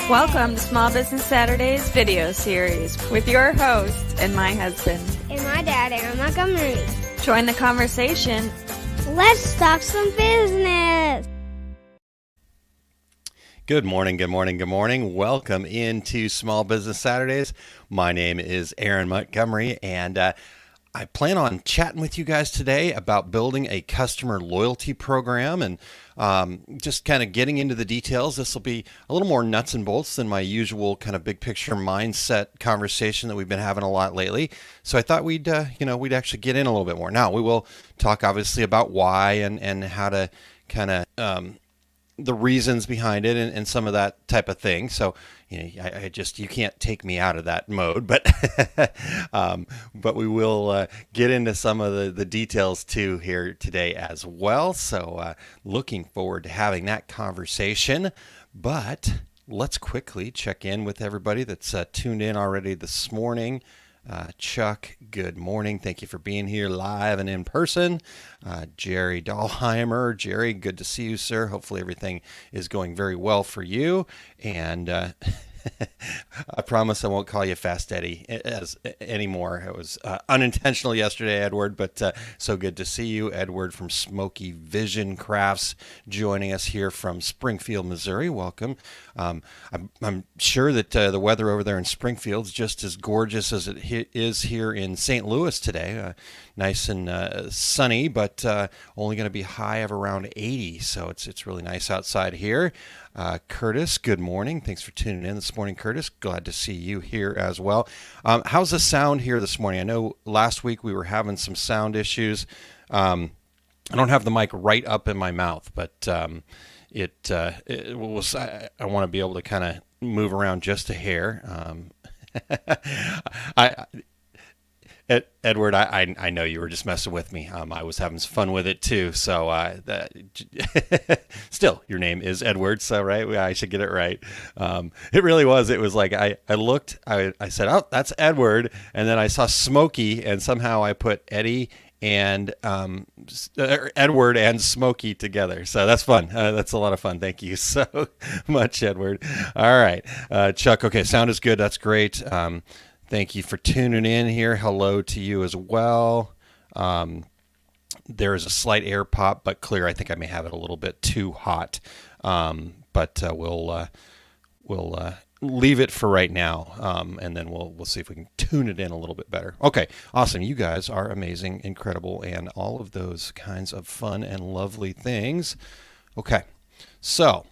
Welcome to Small Business Saturdays video series with your host and my husband. And my dad, Aaron Montgomery. Join the conversation. Let's talk some business. Good morning, good morning, good morning. Welcome into Small Business Saturdays. My name is Aaron Montgomery, and I plan on chatting with you guys today about building a customer loyalty program and just kind of getting into the details. This will be a little more nuts and bolts than my usual kind of big picture mindset conversation that we've been having a lot lately. So I thought we'd actually get in a little bit more. Now we will talk obviously about why and how to kind of the reasons behind it and some of that type of thing. So, you can't take me out of that mode, but but we will get into some of the details too here today as well. So looking forward to having that conversation. But let's quickly check in with everybody that's tuned in already this morning. Chuck, good morning. Thank you for being here live and in person. Jerry Dahlheimer. Jerry, good to see you, sir. Hopefully everything is going very well for you. And I promise I won't call you Fast Eddie anymore. It was unintentional yesterday, Edward, but so good to see you. Edward from Smoky Vision Crafts joining us here from Springfield, Missouri. Welcome. I'm sure that the weather over there in Springfield is just as gorgeous as it is here in St. Louis today. Nice and sunny, but only going to be high of around 80, so it's really nice outside here. Curtis, good morning. Thanks for tuning in this morning, Curtis. Glad to see you here as well. How's the sound here this morning? I know last week we were having some sound issues. I don't have the mic right up in my mouth, but it was. I want to be able to kind of move around just a hair. Edward, I know you were just messing with me. I was having some fun with it too. So still, your name is Edward, so right, I should get it right. It really was. It was like I looked. I said, "Oh, that's Edward," and then I saw Smokey, and somehow I put Eddie and Edward and Smokey together. So that's fun. That's a lot of fun. Thank you so much, Edward. All right, Chuck. Okay, sound is good. That's great. Thank you for tuning in here. Hello to you as well. There is a slight air pop, but clear. I think I may have it a little bit too hot, but we'll leave it for right now, and then we'll see if we can tune it in a little bit better. Okay, awesome. You guys are amazing, incredible, and all of those kinds of fun and lovely things. Okay, so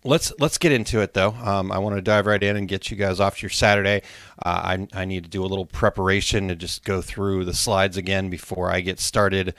let's get into it though. I want to dive right in and get you guys off your Saturday. I need to do a little preparation to just go through the slides again before I get started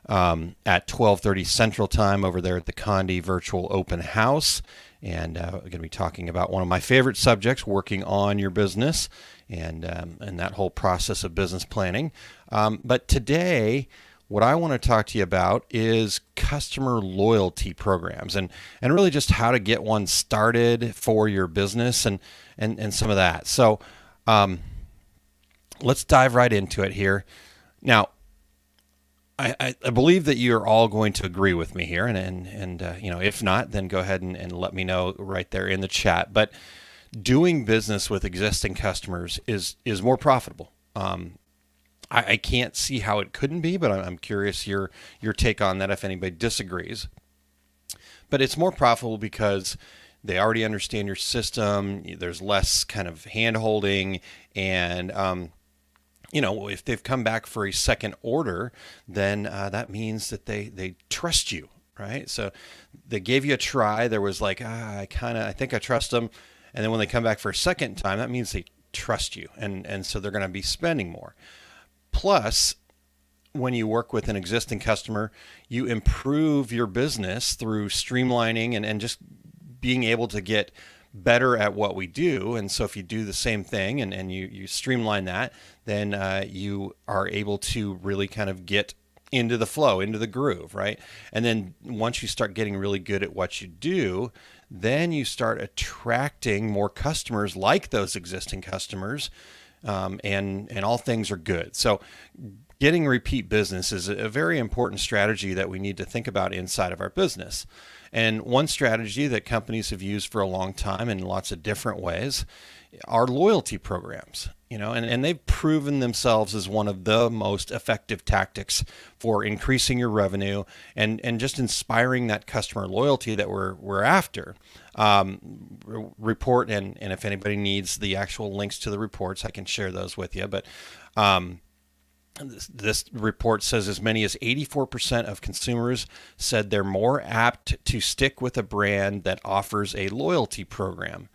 at 12:30 Central Time over there at the Condi Virtual Open House. And we're going to be talking about one of my favorite subjects, working on your business and that whole process of business planning. But today, what I want to talk to you about is customer loyalty programs and really just how to get one started for your business and some of that. So let's dive right into it here. Now, I believe that you're all going to agree with me here, and if not, then go ahead and let me know right there in the chat. But doing business with existing customers is more profitable. I can't see how it couldn't be, but I'm curious your take on that if anybody disagrees. But it's more profitable because they already understand your system. There's less kind of hand holding, and if they've come back for a second order, then that means that they trust you, right? So they gave you a try. There was like, I think I trust them. And then when they come back for a second time, that means they trust you. And so they're going to be spending more. Plus, when you work with an existing customer, you improve your business through streamlining and just being able to get better at what we do. And so if you do the same thing and you streamline that, then you are able to really kind of get into the flow, into the groove, right? And then once you start getting really good at what you do, then you start attracting more customers like those existing customers, and all things are good. So getting repeat business is a very important strategy that we need to think about inside of our business. And one strategy that companies have used for a long time in lots of different ways are loyalty programs, and they've proven themselves as one of the most effective tactics for increasing your revenue and just inspiring that customer loyalty that we're after. Report, and if anybody needs the actual links to the reports, I can share those with you. But this report says as many as 84% of consumers said they're more apt to stick with a brand that offers a loyalty program.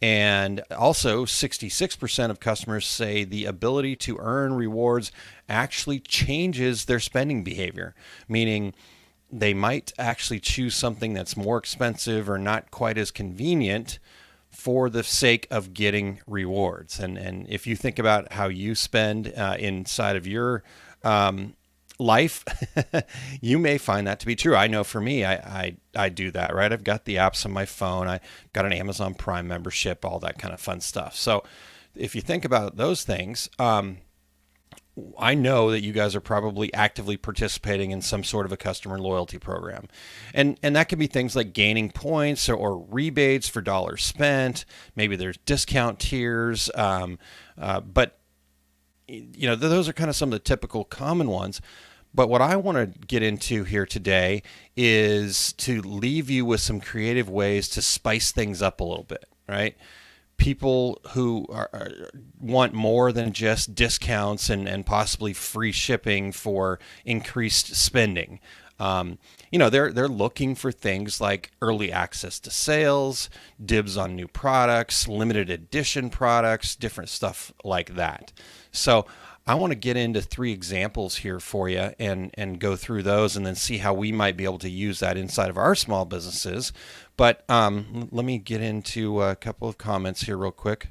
And also 66% of customers say the ability to earn rewards actually changes their spending behavior, meaning they might actually choose something that's more expensive or not quite as convenient for the sake of getting rewards. And if you think about how you spend inside of your life, you may find that to be true. I know for me, I do that, right? I've got the apps on my phone. I've got an Amazon Prime membership, all that kind of fun stuff. So if you think about those things, I know that you guys are probably actively participating in some sort of a customer loyalty program. And that could be things like gaining points or rebates for dollars spent. Maybe there's discount tiers. But those are kind of some of the typical common ones. But what I want to get into here today is to leave you with some creative ways to spice things up a little bit, right? People who want more than just discounts and possibly free shipping for increased spending. They're looking for things like early access to sales, dibs on new products, limited edition products, different stuff like that. So I want to get into 3 examples here for you and go through those and then see how we might be able to use that inside of our small businesses. But let me get into a couple of comments here real quick.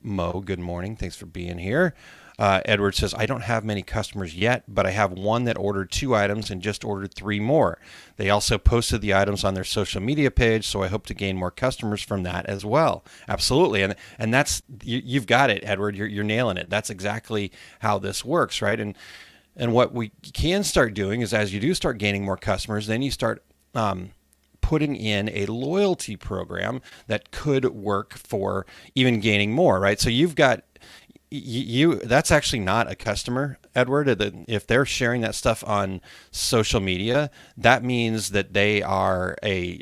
Mo, good morning. Thanks for being here. Edward says, I don't have many customers yet, but I have one that ordered 2 items and just ordered 3 more. They also posted the items on their social media page, so I hope to gain more customers from that as well. Absolutely. And that's, you've got it, Edward. You're nailing it. That's exactly how this works, right? And what we can start doing is as you do start gaining more customers, then you start putting in a loyalty program that could work for even gaining more, right? So you've got that's actually not a customer, Edward. If they're sharing that stuff on social media, that means that they are a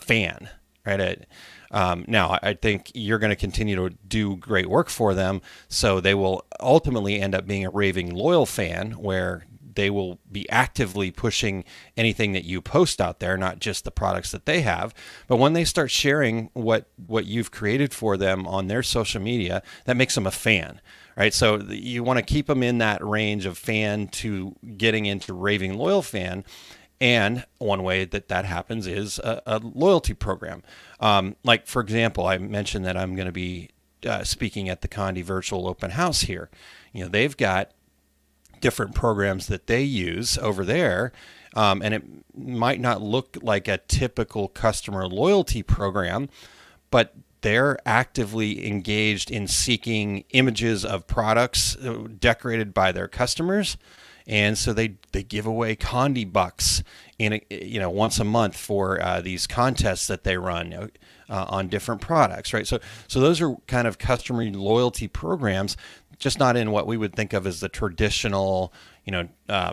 fan, right? Now, I think you're going to continue to do great work for them, so they will ultimately end up being a raving loyal fan where they will be actively pushing anything that you post out there, not just the products that they have. But when they start sharing what you've created for them on their social media, that makes them a fan, right? So you want to keep them in that range of fan to getting into raving loyal fan. And one way that happens is a loyalty program. Like, for example, I mentioned that I'm going to be speaking at the Condi Virtual Open House here. They've got different programs that they use over there, and it might not look like a typical customer loyalty program, but they're actively engaged in seeking images of products decorated by their customers. And so they give away Condi bucks once a month for these contests that they run on different products, right? So those are kind of customer loyalty programs just not in what we would think of as the traditional,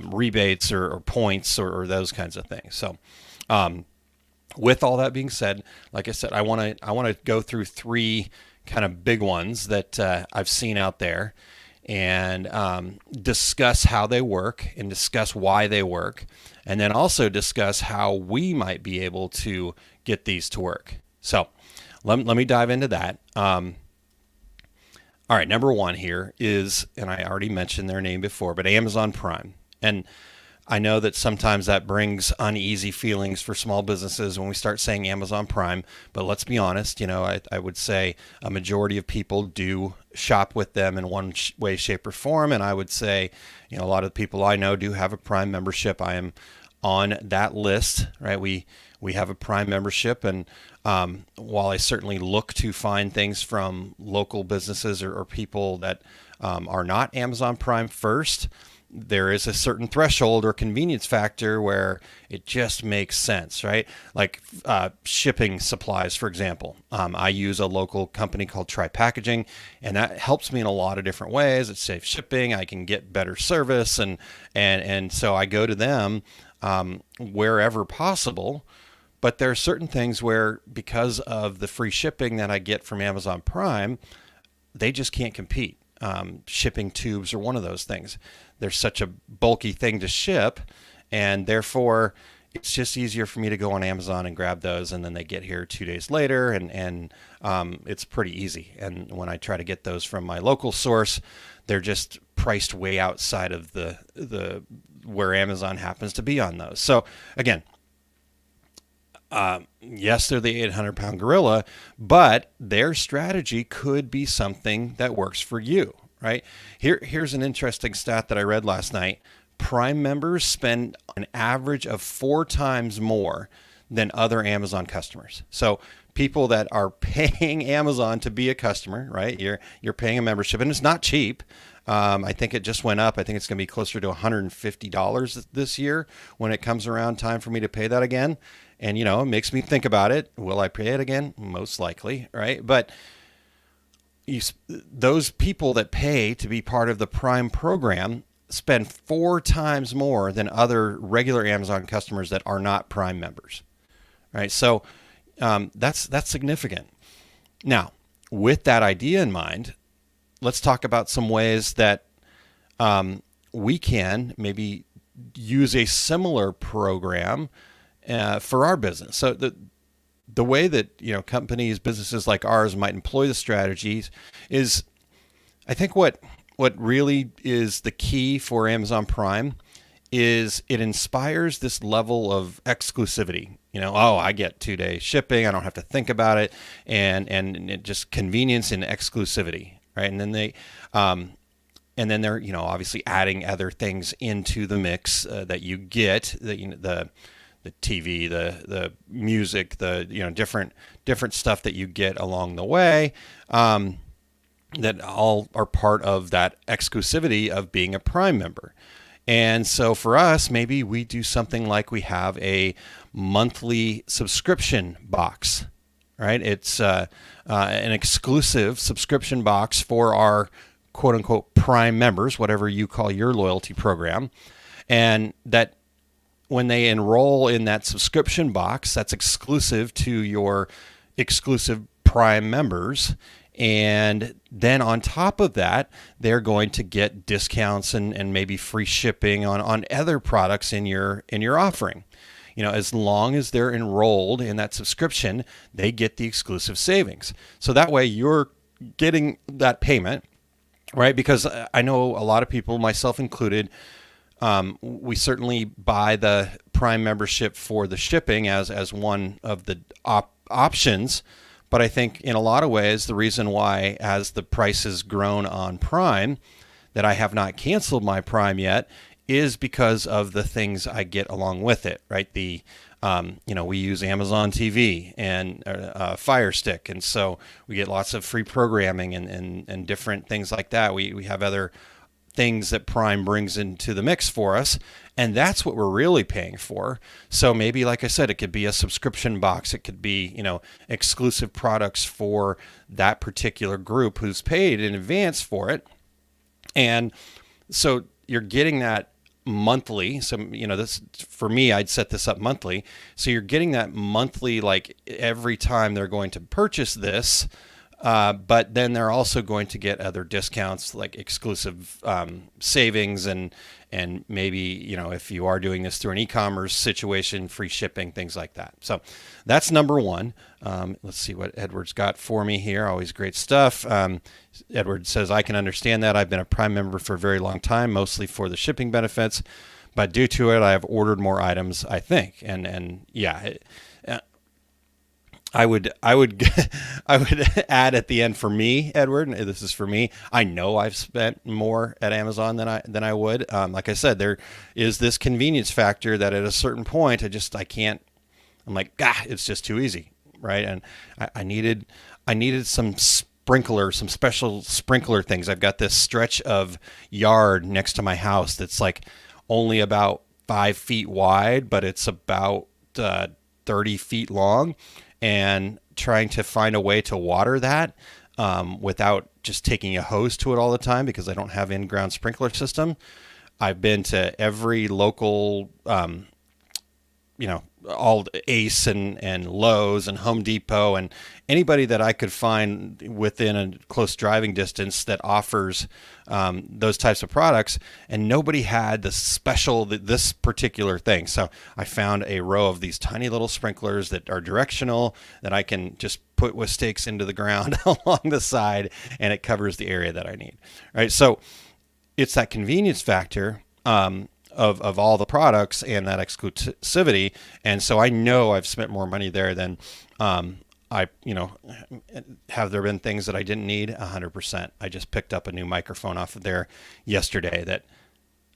rebates or points or those kinds of things. So, with all that being said, like I said, I want to go through three kind of big ones that I've seen out there, and discuss how they work and discuss why they work, and then also discuss how we might be able to get these to work. So let me dive into that. All right, number one here is, and I already mentioned their name before, but Amazon Prime. And I know that sometimes that brings uneasy feelings for small businesses when we start saying Amazon Prime, but let's be honest, I would say a majority of people do shop with them in one way, shape, or form. And I would say, a lot of the people I know do have a Prime membership. I am on that list, right? We have a Prime membership, and while I certainly look to find things from local businesses or people that are not Amazon Prime first, there is a certain threshold or convenience factor where it just makes sense, right? Like shipping supplies, for example. I use a local company called Try Packaging, and that helps me in a lot of different ways. It saves shipping. I can get better service, and so I go to them wherever possible. But there are certain things where, because of the free shipping that I get from Amazon Prime, they just can't compete. Shipping tubes are one of those things. They're such a bulky thing to ship, and therefore it's just easier for me to go on Amazon and grab those, and then they get here 2 days later, and it's pretty easy. And when I try to get those from my local source, they're just priced way outside of the where Amazon happens to be on those. So again, yes, they're the 800-pound gorilla, but their strategy could be something that works for you, right? Here's an interesting stat that I read last night. Prime members spend an average of 4 times more than other Amazon customers. So people that are paying Amazon to be a customer, right? You're paying a membership, and it's not cheap. I think it just went up. I think it's going to be closer to $150 this year when it comes around time for me to pay that again. And, it makes me think about it. Will I pay it again? Most likely, right? But those people that pay to be part of the Prime program spend 4 times more than other regular Amazon customers that are not Prime members, right? So that's significant. Now, with that idea in mind, let's talk about some ways that we can maybe use a similar program for our business. So the way that companies, businesses like ours might employ the strategies is, I think what really is the key for Amazon Prime is it inspires this level of exclusivity. I get 2-day shipping. I don't have to think about it, and it just convenience and exclusivity, right? And then they're obviously adding other things into the mix that you get, the TV, the music, different stuff that you get along the way, that all are part of that exclusivity of being a Prime member. And so for us, maybe we do something like we have a monthly subscription box, right? It's an exclusive subscription box for our quote unquote Prime members, whatever you call your loyalty program. And that when they enroll in that subscription box, that's exclusive to your exclusive Prime members. And then on top of that, they're going to get discounts and maybe free shipping on other products in your offering. As long as they're enrolled in that subscription, they get the exclusive savings. So that way you're getting that payment, right? Because I know a lot of people, myself included, we certainly buy the Prime membership for the shipping as one of the options. But I think in a lot of ways, the reason why, as the price has grown on Prime, that I have not canceled my Prime yet is because of the things I get along with it, right? We use Amazon TV and Fire Stick, and so we get lots of free programming and different things like that. We have other things that Prime brings into the mix for us, and that's what we're really paying for. So maybe, like I said, it could be a subscription box. It could be, exclusive products for that particular group who's paid in advance for it. And so you're getting that monthly. So, this, for me, I'd set this up monthly. So you're getting that monthly, like every time they're going to purchase this, but then they're also going to get other discounts, like exclusive savings, and maybe, if you are doing this through an e-commerce situation, free shipping, things like that. So that's number one. Let's see what Edward's got for me here. Always great stuff. Edward says, I can understand that. I've been a Prime member for a very long time, mostly for the shipping benefits, but due to it, I have ordered more items, I think. And yeah, I would I would add at the end, for me, Edward, and this is for me, I know I've spent more at Amazon than I would. Like I said, there is this convenience factor that at a certain point I can't. I'm like, it's just too easy, right? And I needed some special sprinkler things. I've got this stretch of yard next to my house that's like only about 5 feet wide, but it's about 30 feet long. And trying to find a way to water that without just taking a hose to it all the time, because I don't have in-ground sprinkler system. I've been to every local, all Ace and Lowe's and Home Depot and anybody that I could find within a close driving distance that offers those types of products, and nobody had this particular thing. So I found a row of these tiny little sprinklers that are directional that I can just put with stakes into the ground along the side, and it covers the area that I need. Right. So it's that convenience factor of all the products and that exclusivity. And so I know I've spent more money there than have there been things that I didn't need? 100%. I just picked up a new microphone off of there yesterday that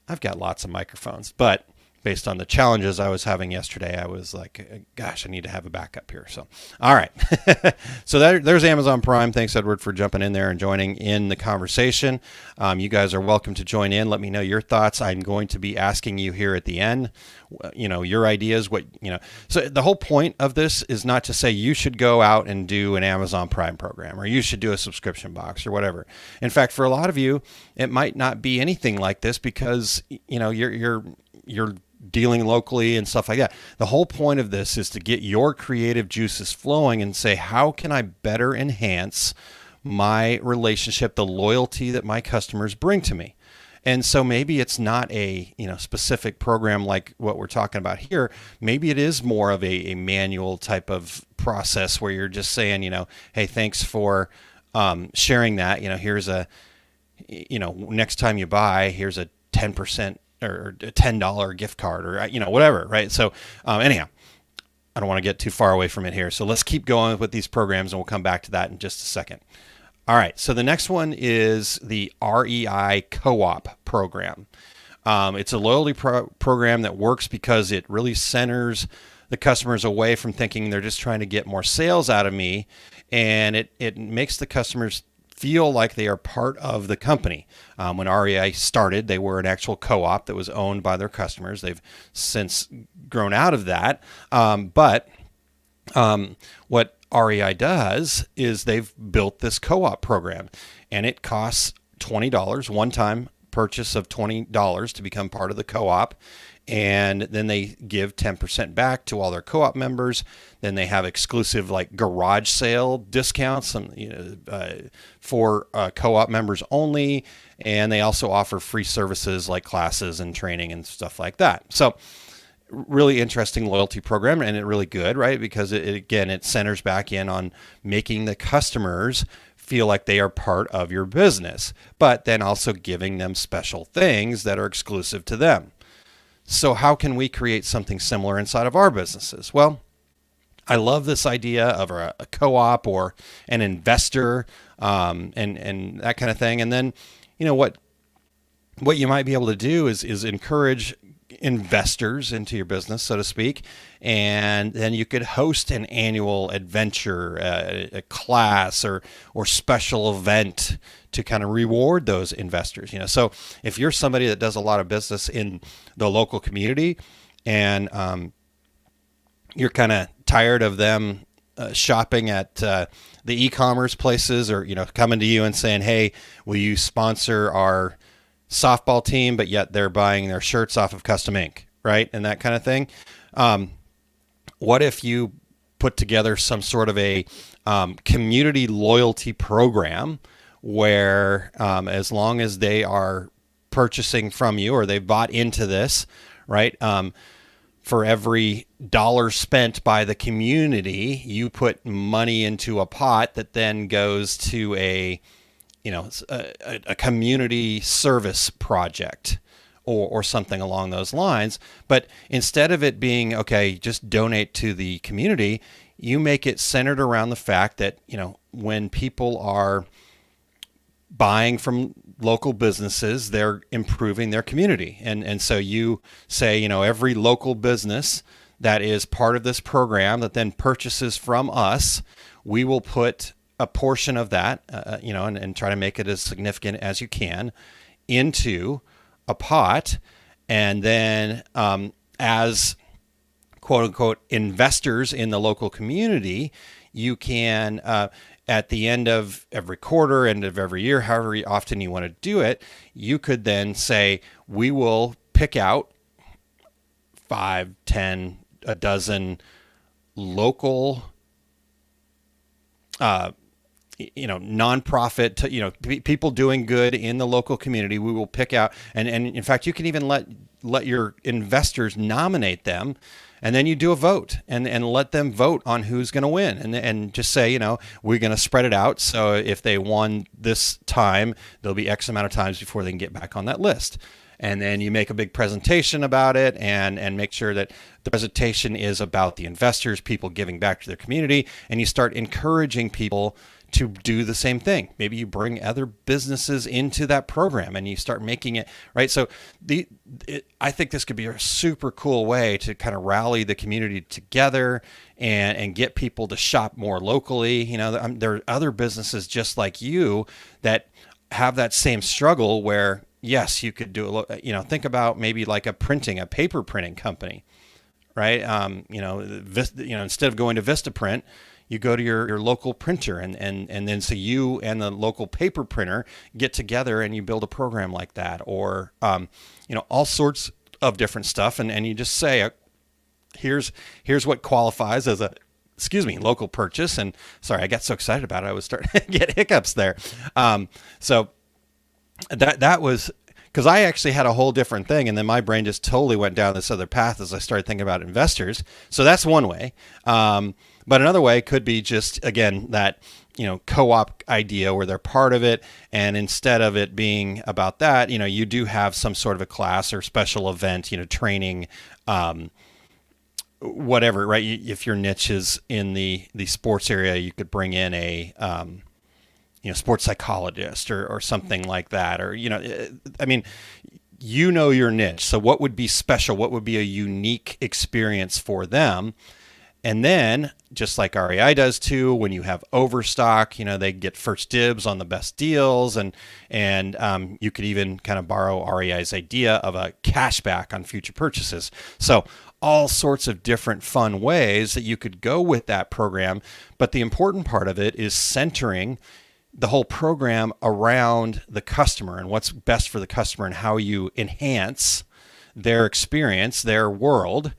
I've got lots of microphones, but based on the challenges I was having yesterday, I was like, gosh, I need to have a backup here. So, all right. So there's Amazon Prime. Thanks, Edward, for jumping in there and joining in the conversation. You guys are welcome to join in. Let me know your thoughts. I'm going to be asking you here at the end, your ideas, So the whole point of this is not to say you should go out and do an Amazon Prime program, or you should do a subscription box or whatever. In fact, for a lot of you, it might not be anything like this because, you're dealing locally and stuff like that. The whole point of this is to get your creative juices flowing and say, how can I better enhance my relationship, the loyalty that my customers bring to me? And so maybe it's not a specific program like what we're talking about here. Maybe it is more of a manual type of process where you're just saying, hey, thanks for sharing that. Here's a, next time you buy, here's a 10% or a $10 gift card, or whatever, right? So anyhow, I don't want to get too far away from it here. So let's keep going with these programs, and we'll come back to that in just a second. All right, so the next one is the Rei Co-Op Program. It's a loyalty program that works because it really centers the customers away from thinking they're just trying to get more sales out of me, and it makes the customers feel like they are part of the company. When REI started, they were an actual co-op that was owned by their customers. They've since grown out of that. But what REI does is they've built this co-op program, and it costs $20, one-time purchase of $20 to become part of the co-op. And then they give 10% back to all their co-op members. Then they have exclusive like garage sale discounts for co-op members only. And they also offer free services like classes and training and stuff like that. So really interesting loyalty program, and it really good, right? Because it centers back in on making the customers feel like they are part of your business, but then also giving them special things that are exclusive to them. So how can we create something similar inside of our businesses? Well, I love this idea of a co-op or an investor and that kind of thing. And then, what you might be able to do is encourage investors into your business, so to speak. And then you could host an annual adventure, a class or special event to kind of reward those investors. So if you're somebody that does a lot of business in the local community and you're kind of tired of them shopping at the e-commerce places, or coming to you and saying, hey, will you sponsor our softball team, but yet they're buying their shirts off of Custom Ink, right? And that kind of thing. What if you put together some sort of a community loyalty program where as long as they are purchasing from you or they've bought into this, right? For every dollar spent by the community, you put money into a pot that then goes to a community service project or something along those lines. But instead of it being, okay, just donate to the community, you make it centered around the fact that, when people are buying from local businesses, they're improving their community. And so you say, every local business that is part of this program that then purchases from us, we will put a portion of that, and try to make it as significant as you can into a pot. And then as quote unquote investors in the local community, you can, at the end of every quarter, end of every year, however often you want to do it, you could then say, we will pick out 5, 10, a dozen local, nonprofit, people doing good in the local community. We will pick out, and in fact, you can even let your investors nominate them. And then you do a vote and let them vote on who's going to win and just say, we're going to spread it out. So if they won this time, there'll be X amount of times before they can get back on that list. And then you make a big presentation about it and make sure that the presentation is about the investors, people giving back to their community. And you start encouraging people to do the same thing. Maybe you bring other businesses into that program and you start making it right. So I think this could be a super cool way to kind of rally the community together and get people to shop more locally. There are other businesses just like you that have that same struggle where, yes, you could do think about maybe like a paper printing company, right? Instead of going to Vistaprint, you go to your local printer and then so you and the local paper printer get together and you build a program like that, or all sorts of different stuff, and you just say, here's what qualifies as a local purchase. And sorry, I got so excited about it, I was starting to get hiccups there. So that was because I actually had a whole different thing, and then my brain just totally went down this other path as I started thinking about investors. So that's one way. But another way could be just, again, that, co-op idea where they're part of it. And instead of it being about that, you do have some sort of a class or special event, training, whatever, right? If your niche is in the sports area, you could bring in a, sports psychologist or something like that. Or, your niche. So what would be special? What would be a unique experience for them? And then, just like REI does too, when you have overstock, they get first dibs on the best deals, and you could even kind of borrow REI's idea of a cashback on future purchases. So all sorts of different fun ways that you could go with that program. But the important part of it is centering the whole program around the customer and what's best for the customer and how you enhance their experience, their world,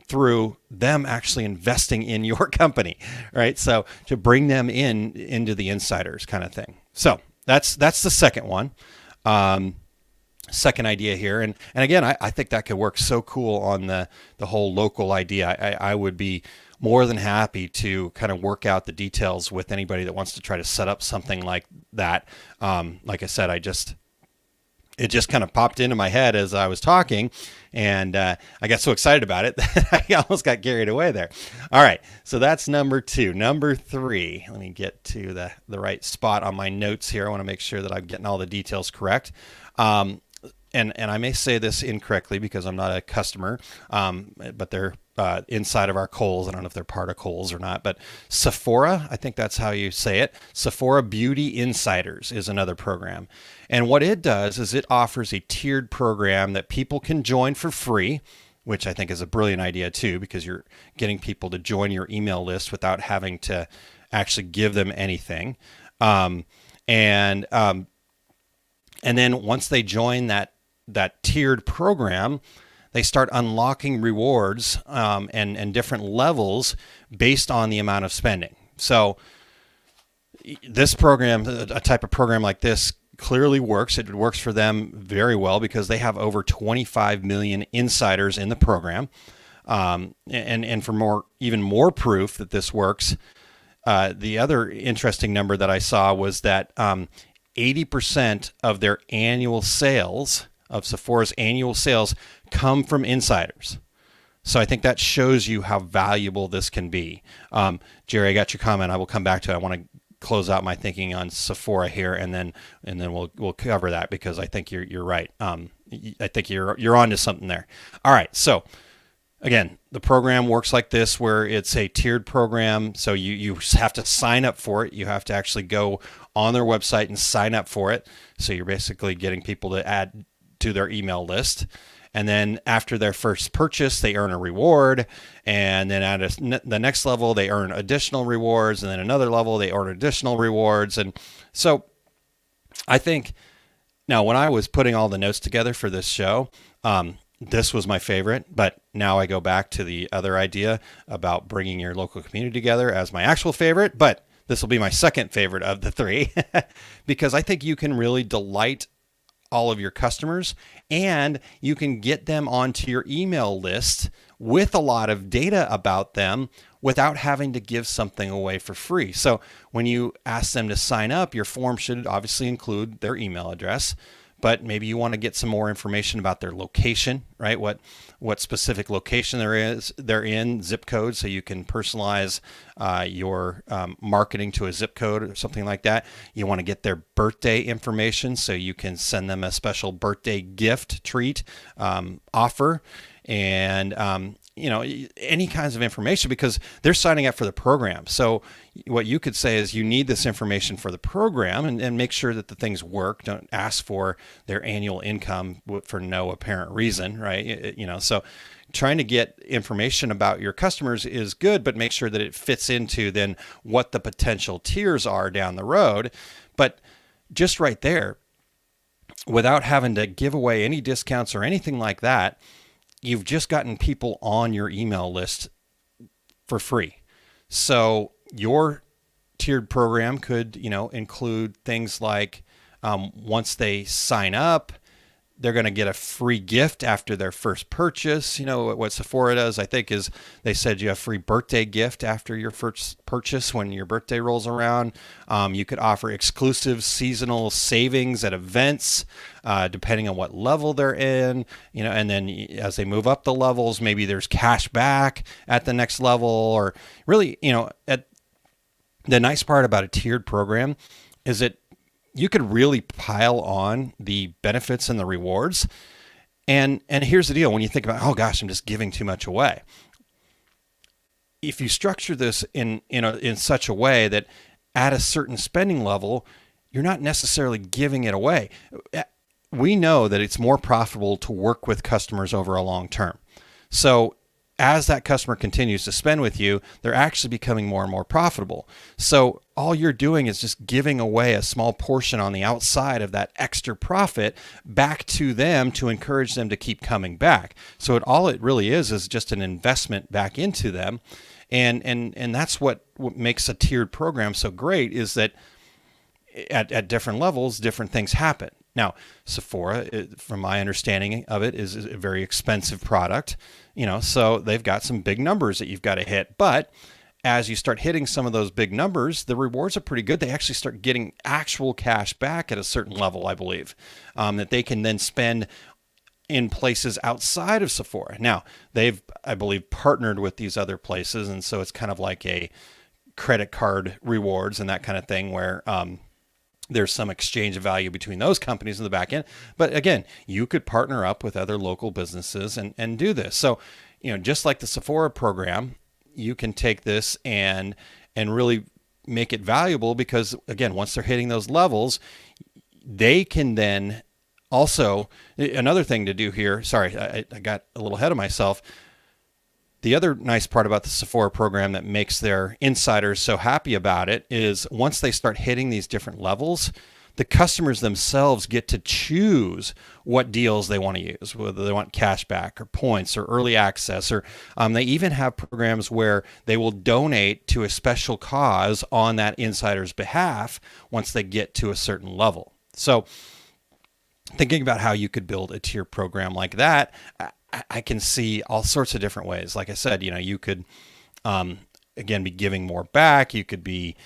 through them actually investing in your company, right? So to bring them into the insiders kind of thing. So that's the second one, second idea here. And again, I think that could work so cool on the whole local idea. I would be more than happy to kind of work out the details with anybody that wants to try to set up something like that. Like I said, it just kind of popped into my head as I was talking, and I got so excited about it that I almost got carried away there. All right, so that's number 2. Number 3, let me get to the right spot on my notes here. I want to make sure that I'm getting all the details correct. And I may say this incorrectly because I'm not a customer, but they're inside of our Kohl's. I don't know if they're part of Kohl's or not, but Sephora, I think that's how you say it. Sephora Beauty Insiders is another program. And what it does is it offers a tiered program that people can join for free, which I think is a brilliant idea too, because you're getting people to join your email list without having to And then once they join that tiered program, they start unlocking rewards and different levels based on the amount of spending. So this program, a type of program like this, clearly works. It works for them very well because they have over 25 million insiders in the program. And for even more proof that this works, the other interesting number that I saw was that 80% of their annual sales, of Sephora's annual sales, come from insiders. So I think that shows you how valuable this can be. Jerry, I got your comment. I will come back to it. I want to close out my thinking on Sephora here, and then we'll cover that because I think you're right. I think you're onto something there. All right, so again, the program works like this, where it's a tiered program. So you have to sign up for it. You have to actually go on their website and sign up for it. So you're basically getting people to add to their email list. And then after their first purchase, they earn a reward. And then at the next level, they earn additional rewards. And then another level, they earn additional rewards. And so I think now when I was putting all the notes together for this show, this was my favorite. But now I go back to the other idea about bringing your local community together as my actual favorite. But this will be my second favorite of the three because I think you can really delight all of your customers, and you can get them onto your email list with a lot of data about them without having to give something away for free. So when you ask them to sign up, your form should obviously include their email address, but maybe you want to get some more information about their location, right? What specific location they're in, zip code, so you can personalize your marketing to a zip code or something like that. You want to get their birthday information so you can send them a special birthday gift treat offer, and any kinds of information because they're signing up for the program. So what you could say is you need this information for the program and make sure that the things work. Don't ask for their annual income for no apparent reason, right? So trying to get information about your customers is good, but make sure that it fits into then what the potential tiers are down the road. But just right there, without having to give away any discounts or anything like that, you've just gotten people on your email list for free. So your tiered program could, include things like once they sign up, they're going to get a free gift after their first purchase. What Sephora does, I think, is they said you have free birthday gift after your first purchase when your birthday rolls around. You could offer exclusive seasonal savings at events, depending on what level they're in. And then as they move up the levels, maybe there's cash back at the next level, or really, the nice part about a tiered program is that you could really pile on the benefits and the rewards. And here's the deal. When you think about, oh gosh, I'm just giving too much away. If you structure this in such a way that at a certain spending level, you're not necessarily giving it away. We know that it's more profitable to work with customers over a long term. So as that customer continues to spend with you, they're actually becoming more and more profitable. So all you're doing is just giving away a small portion on the outside of that extra profit back to them to encourage them to keep coming back. So all it really is just an investment back into them. And that's what makes a tiered program so great, is that at different levels, different things happen. Now, Sephora, from my understanding of it, is a very expensive product, so they've got some big numbers that you've got to hit. But as you start hitting some of those big numbers, the rewards are pretty good. They actually start getting actual cash back at a certain level, I believe, that they can then spend in places outside of Sephora. Now, they've, I believe, partnered with these other places, and so it's kind of like a credit card rewards and that kind of thing where there's some exchange of value between those companies in the back end. But again, you could partner up with other local businesses and do this. So, just like the Sephora program, you can take this and really make it valuable because, again, once they're hitting those levels, they can then also, another thing to do here, sorry, I got a little ahead of myself. The other nice part about the Sephora program that makes their insiders so happy about it is once they start hitting these different levels, the customers themselves get to choose what deals they want to use, whether they want cash back or points or early access, or they even have programs where they will donate to a special cause on that insider's behalf once they get to a certain level. So thinking about how you could build a tier program like that, I can see all sorts of different ways. Like I said, you could, again, be giving more back. You could be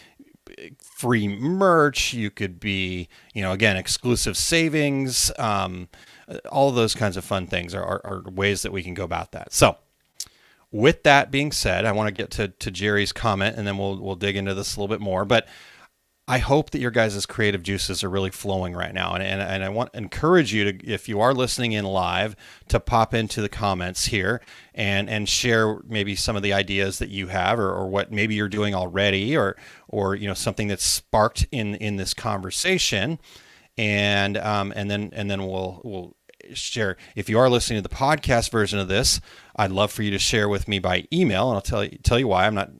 free merch. You could be, again, exclusive savings. All those kinds of fun things are ways that we can go about that. So with that being said, I want to get to Jerry's comment, and then we'll dig into this a little bit more. But I hope that your guys' creative juices are really flowing right now. And I want to encourage you to, if you are listening in live, to pop into the comments here and share maybe some of the ideas that you have, or what maybe you're doing already, or something that's sparked in this conversation. And then we'll share. If you are listening to the podcast version of this, I'd love for you to share with me by email, and I'll tell you why. I'm not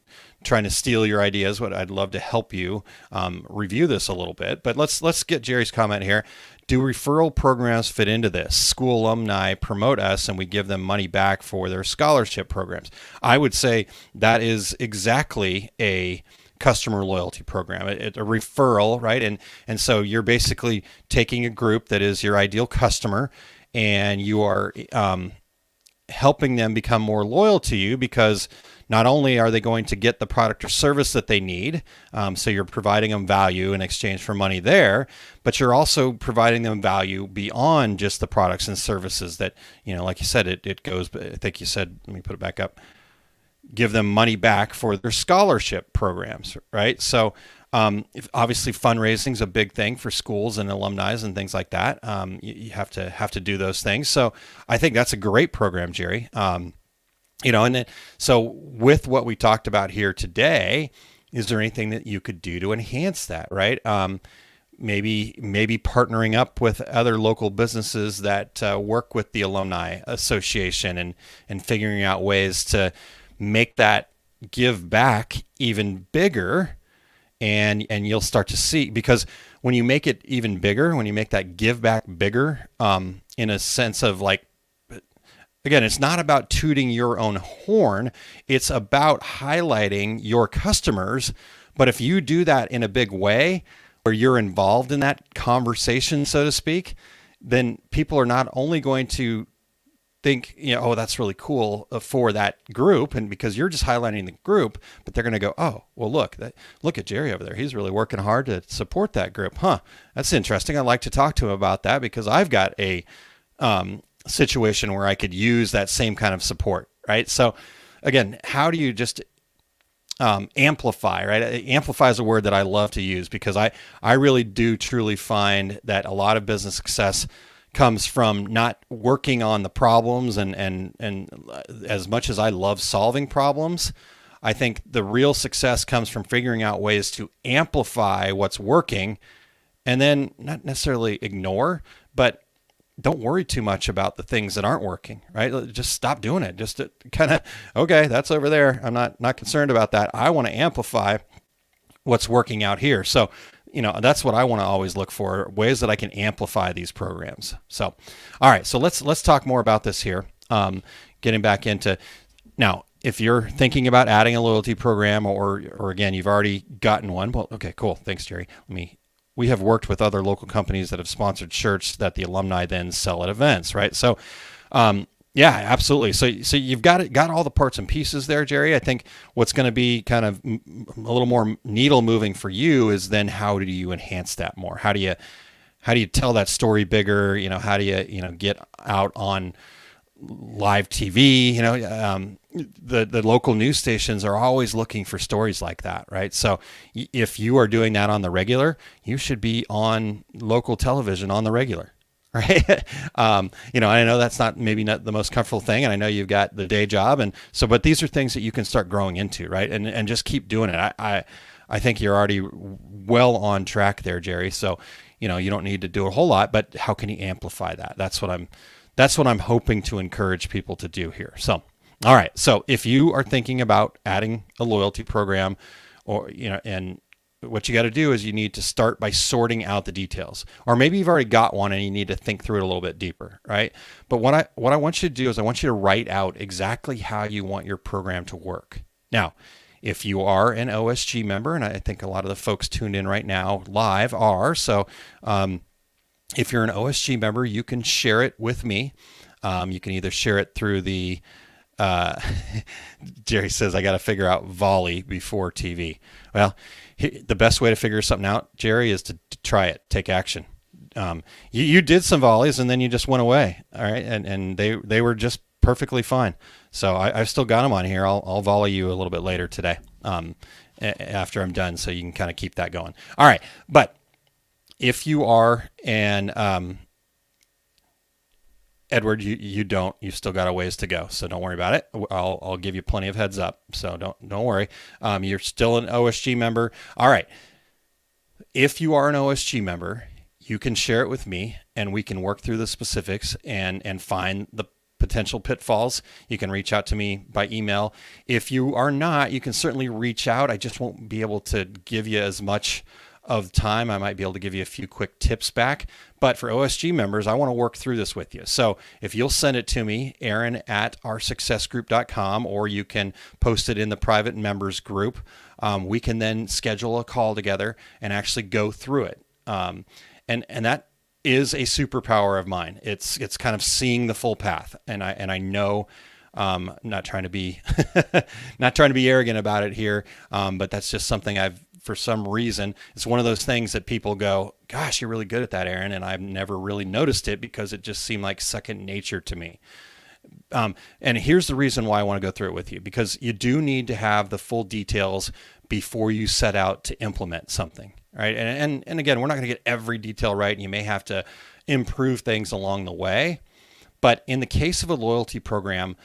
trying to steal your ideas. What I'd love to help you review this a little bit. But let's get Jerry's comment here. Do referral programs fit into this? School alumni promote us and we give them money back for their scholarship programs. I would say that is exactly a customer loyalty program, a referral, right? And so you're basically taking a group that is your ideal customer, and you are helping them become more loyal to you, because not only are they going to get the product or service that they need, so you're providing them value in exchange for money there, but you're also providing them value beyond just the products and services that, like you said, it goes, I think you said, let me put it back up, give them money back for their scholarship programs, right? So obviously fundraising is a big thing for schools and alumni and things like that. You have to do those things. So I think that's a great program, Jerry. And then, so with what we talked about here today, is there anything that you could do to enhance that, right? Maybe partnering up with other local businesses that work with the Alumni Association and figuring out ways to make that give back even bigger. And you'll start to see, because when you make it even bigger, when you make that give back bigger, in a sense of like, again, it's not about tooting your own horn. It's about highlighting your customers. But if you do that in a big way, where you're involved in that conversation, so to speak, then people are not only going to think, oh, that's really cool for that group, and because you're just highlighting the group, but they're going to go, oh, well, look at Jerry over there. He's really working hard to support that group. Huh, that's interesting. I'd like to talk to him about that, because I've got a situation where I could use that same kind of support, right? So again, how do you just amplify, right? Amplify is a word that I love to use, because I really do truly find that a lot of business success comes from not working on the problems, and as much as I love solving problems, I think the real success comes from figuring out ways to amplify what's working, and then not necessarily ignore, but don't worry too much about the things that aren't working, right? Just stop doing it. Just kind of, okay, that's over there. I'm not concerned about that. I want to amplify what's working out here. So, that's what I want to always look for, ways that I can amplify these programs. So, all right, so let's talk more about this here. Getting back into, now, if you're thinking about adding a loyalty program, or again, you've already gotten one, well, okay, cool. Thanks, Jerry. We have worked with other local companies that have sponsored shirts that the alumni then sell at events, right? So, yeah, absolutely. So you've got all the parts and pieces there, Jerry. I think what's going to be kind of a little more needle moving for you is then how do you enhance that more? How do you tell that story bigger? How do you get out on live TV? The local news stations are always looking for stories like that, right? So if you are doing that on the regular, you should be on local television on the regular. Right. I know that's maybe not the most comfortable thing. And I know you've got the day job. And so, but these are things that you can start growing into, right. And just keep doing it. I think you're already well on track there, Jerry. So, you don't need to do a whole lot, but how can you amplify that? That's what I'm hoping to encourage people to do here. So, all right. So if you are thinking about adding a loyalty program, or, and what you got to do is you need to start by sorting out the details, or maybe you've already got one and you need to think through it a little bit deeper, right? But what I want you to do is I want you to write out exactly how you want your program to work. Now, if you are an OSG member, and I think a lot of the folks tuned in right now live are, so if you're an OSG member, you can share it with me. You can either share it through the Jerry says, I got to figure out volley before TV. Well, the best way to figure something out, Jerry, is to try it, take action. You did some volleys and then you just went away. All right. And they were just perfectly fine. So I've still got them on here. I'll volley you a little bit later today after I'm done, so you can kind of keep that going. All right. But if you are an Edward, you've still got a ways to go, so don't worry about it. I'll give you plenty of heads up, so don't worry. You're still an OSG member. All right. If you are an OSG member, you can share it with me, and we can work through the specifics and find the potential pitfalls. You can reach out to me by email. If you are not, you can certainly reach out. I just won't be able to give you as much of time. I might be able to give you a few quick tips back. But for OSG members, I want to work through this with you. So if you'll send it to me, Aaron@oursuccessgroup.com, or you can post it in the private members group, we can then schedule a call together and actually go through it. And that is a superpower of mine. It's kind of seeing the full path. And I know, not trying to be arrogant about it here, but that's just something for some reason, it's one of those things that people go, gosh, you're really good at that, Aaron. And I've never really noticed it because it just seemed like second nature to me. And here's the reason why I want to go through it with you, because you do need to have the full details before you set out to implement something, right? And again, we're not going to get every detail right, and you may have to improve things along the way. But in the case of a loyalty program,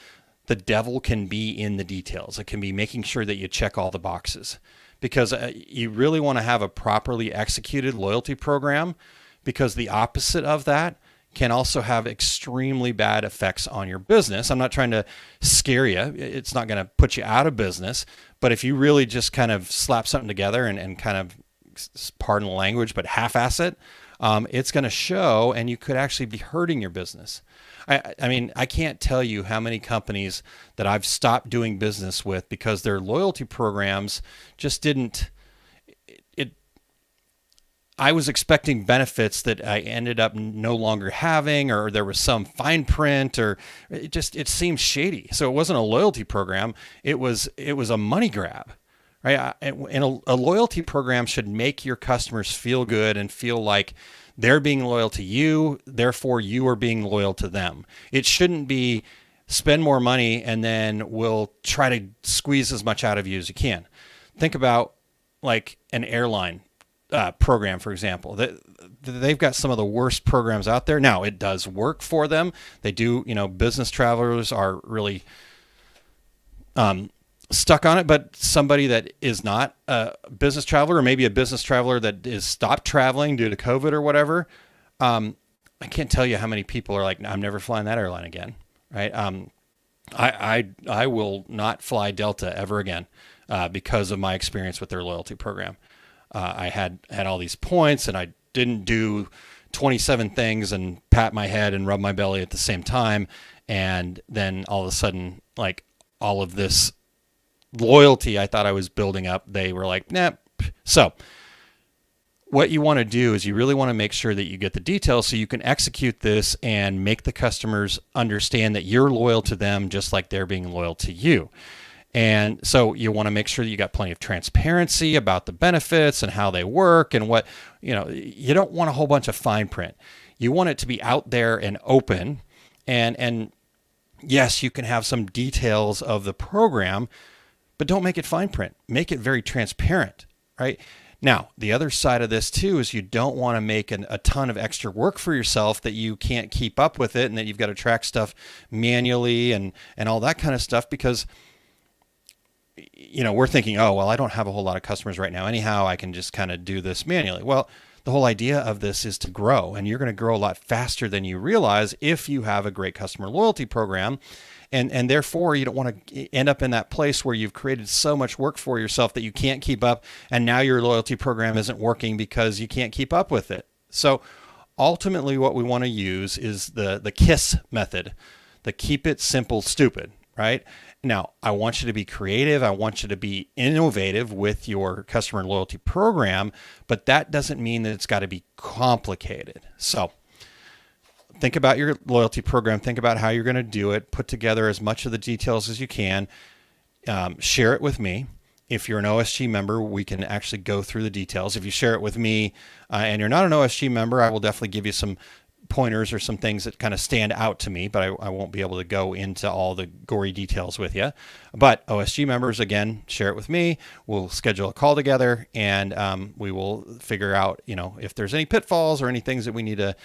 the devil can be in the details. It can be making sure that you check all the boxes, because you really want to have a properly executed loyalty program, because the opposite of that can also have extremely bad effects on your business. I'm not trying to scare you. It's not going to put you out of business. But if you really just kind of slap something together and kind of, pardon the language, but half-ass it, it's going to show, and you could actually be hurting your business. I mean, I can't tell you how many companies that I've stopped doing business with because their loyalty programs just didn't. I was expecting benefits that I ended up no longer having, or there was some fine print, or it seemed shady. So it wasn't a loyalty program. It was a money grab, right? And a loyalty program should make your customers feel good and feel like they're being loyal to you, therefore you are being loyal to them. It shouldn't be spend more money and then we'll try to squeeze as much out of you as you can. Think about like an airline program, for example. They've got some of the worst programs out there. Now, it does work for them. They do, business travelers are really stuck on it, but somebody that is not a business traveler, or maybe a business traveler that is stopped traveling due to COVID or whatever, I can't tell you how many people are like, I'm never flying that airline again, right? I will not fly Delta ever again because of my experience with their loyalty program. I had all these points, and I didn't do 27 things and pat my head and rub my belly at the same time, and then all of a sudden, like, all of this loyalty I thought I was building up, they were like, nah. So what you want to do is you really want to make sure that you get the details so you can execute this and make the customers understand that you're loyal to them just like they're being loyal to you. And so you want to make sure that you got plenty of transparency about the benefits and how they work and what, you don't want a whole bunch of fine print. You want it to be out there and open. And yes, you can have some details of the program, but don't make it fine print. Make it very transparent, right? Now, the other side of this too is you don't want to make a ton of extra work for yourself that you can't keep up with it, and that you've got to track stuff manually and all that kind of stuff, because we're thinking, oh, well, I don't have a whole lot of customers right now anyhow. I can just kind of do this manually. Well, the whole idea of this is to grow, and you're going to grow a lot faster than you realize if you have a great customer loyalty program. And therefore, you don't want to end up in that place where you've created so much work for yourself that you can't keep up, and now your loyalty program isn't working because you can't keep up with it. So ultimately, what we want to use is the KISS method, the keep it simple, stupid, right? Now, I want you to be creative. I want you to be innovative with your customer loyalty program, but that doesn't mean that it's got to be complicated. So think about your loyalty program. Think about how you're going to do it. Put together as much of the details as you can. Share it with me. If you're an OSG member, we can actually go through the details. If you share it with me and you're not an OSG member, I will definitely give you some pointers or some things that kind of stand out to me, but I won't be able to go into all the gory details with you. But OSG members, again, share it with me. We'll schedule a call together, and we will figure out, if there's any pitfalls or any things that we need to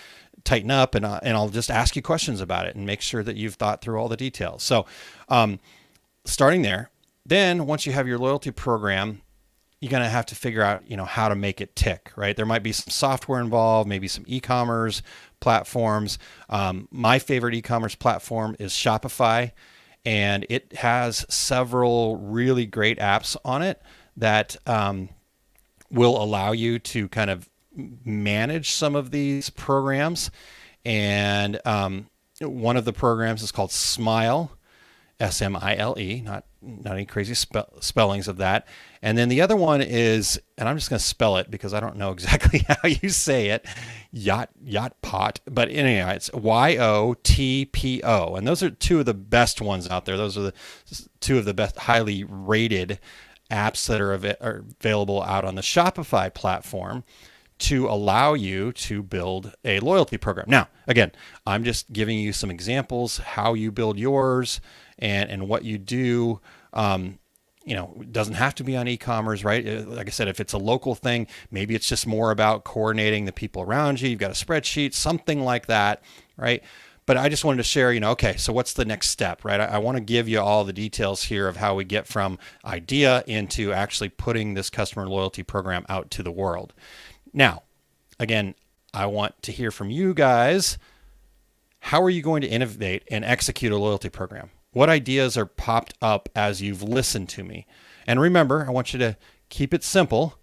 tighten up, and I'll just ask you questions about it and make sure that you've thought through all the details. So starting there, then once you have your loyalty program, you're going to have to figure out, how to make it tick, right? There might be some software involved, maybe some e-commerce platforms. My favorite e-commerce platform is Shopify, and it has several really great apps on it that will allow you to kind of manage some of these programs. And one of the programs is called Smile, S-M-I-L-E, not any crazy spellings of that. And then the other one is, and I'm just going to spell it because I don't know exactly how you say it, Yotpo. But anyway, it's Y-O-T-P-O. And those are two of the best ones out there. Those are the two of the best highly rated apps that are available out on the Shopify platform to allow you to build a loyalty program. Now, again, I'm just giving you some examples, how you build yours and what you do. It doesn't have to be on e-commerce, right? Like I said, if it's a local thing, maybe it's just more about coordinating the people around you. You've got a spreadsheet, something like that, right? But I just wanted to share, okay, so what's the next step, right? I want to give you all the details here of how we get from idea into actually putting this customer loyalty program out to the world. Now, again, I want to hear from you guys. How are you going to innovate and execute a loyalty program? What ideas are popped up as you've listened to me? And remember, I want you to keep it simple,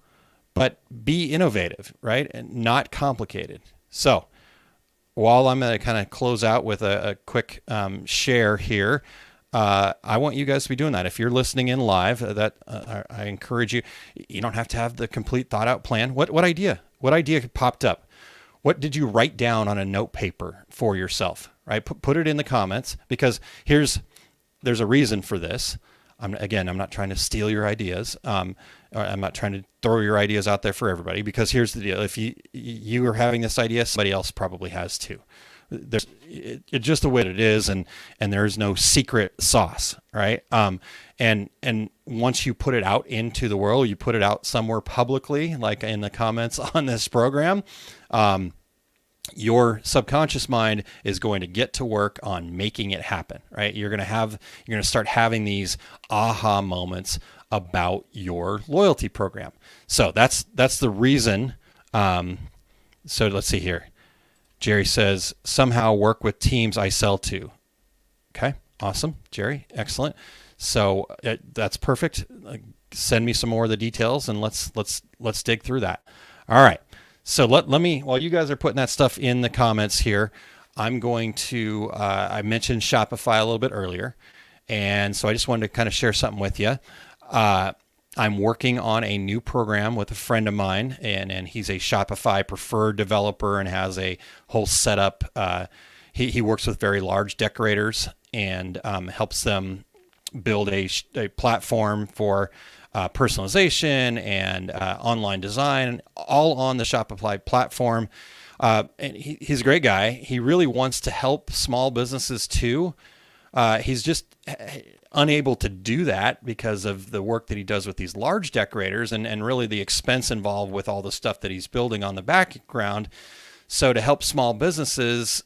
but be innovative, right? And not complicated. So while I'm going to kind of close out with a quick share here, I want you guys to be doing that. If you're listening in live, I encourage you. You don't have to have the complete thought out plan. What idea popped up? What did you write down on a note paper for yourself, right? Put it in the comments, because there's a reason for this. I'm not trying to steal your ideas. I'm not trying to throw your ideas out there for everybody, because here's the deal. If you are having this idea, somebody else probably has too. It's just the way it is, and there's no secret sauce, right? And once you put it out into the world, you put it out somewhere publicly, like in the comments on this program, your subconscious mind is going to get to work on making it happen, right? You're going to start having these aha moments about your loyalty program. So that's the reason. So let's see here. Jerry says, somehow work with teams I sell to. Okay, awesome, Jerry, excellent. So that's perfect. Send me some more of the details, and let's dig through that. All right. So let me, while you guys are putting that stuff in the comments here, I'm going to, I mentioned Shopify a little bit earlier, and so I just wanted to kind of share something with you. I'm working on a new program with a friend of mine, and he's a Shopify preferred developer and has a whole setup. He works with very large decorators and helps them build a platform for personalization and online design, all on the Shopify platform. And he's a great guy. He really wants to help small businesses too. He's just unable to do that because of the work that he does with these large decorators and really the expense involved with all the stuff that he's building on the background. So to help small businesses,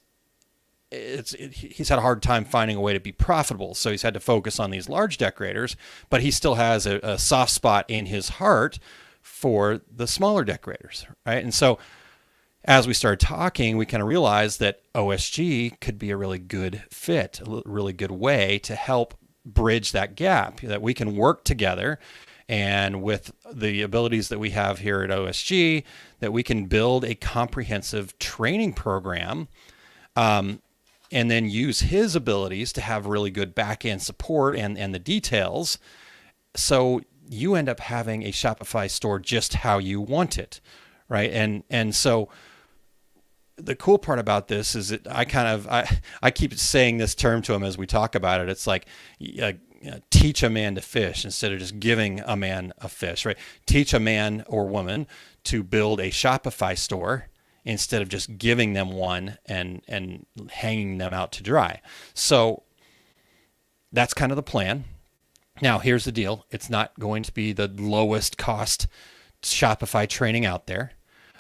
he's had a hard time finding a way to be profitable. So he's had to focus on these large decorators, but he still has a soft spot in his heart for the smaller decorators, right? And so as we started talking, we kind of realized that OSG could be a really good fit, a really good way to help bridge that gap, that we can work together. And with the abilities that we have here at OSG, that we can build a comprehensive training program, and then use his abilities to have really good back-end support and the details. So you end up having a Shopify store just how you want it, right? And so the cool part about this is that I keep saying this term to him as we talk about it. It's like teach a man to fish instead of just giving a man a fish, right? Teach a man or woman to build a Shopify store instead of just giving them one and hanging them out to dry. So that's kind of the plan. Now, here's the deal. It's not going to be the lowest cost Shopify training out there.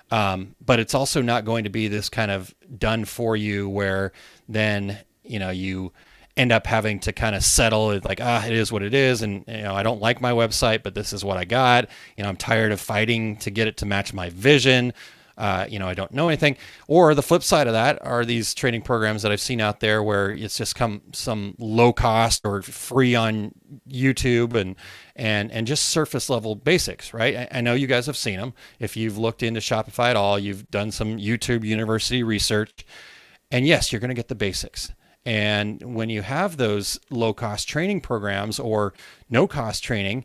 But it's also not going to be this kind of done for you where then, you end up having to kind of settle it like, it is what it is. And, I don't like my website, but this is what I got. I'm tired of fighting to get it to match my vision. I don't know anything. Or the flip side of that are these training programs that I've seen out there where it's just some low cost or free on YouTube and just surface level basics, right? I know you guys have seen them. If you've looked into Shopify at all, you've done some YouTube University research, and yes, you're going to get the basics. And when you have those low cost training programs or no cost training,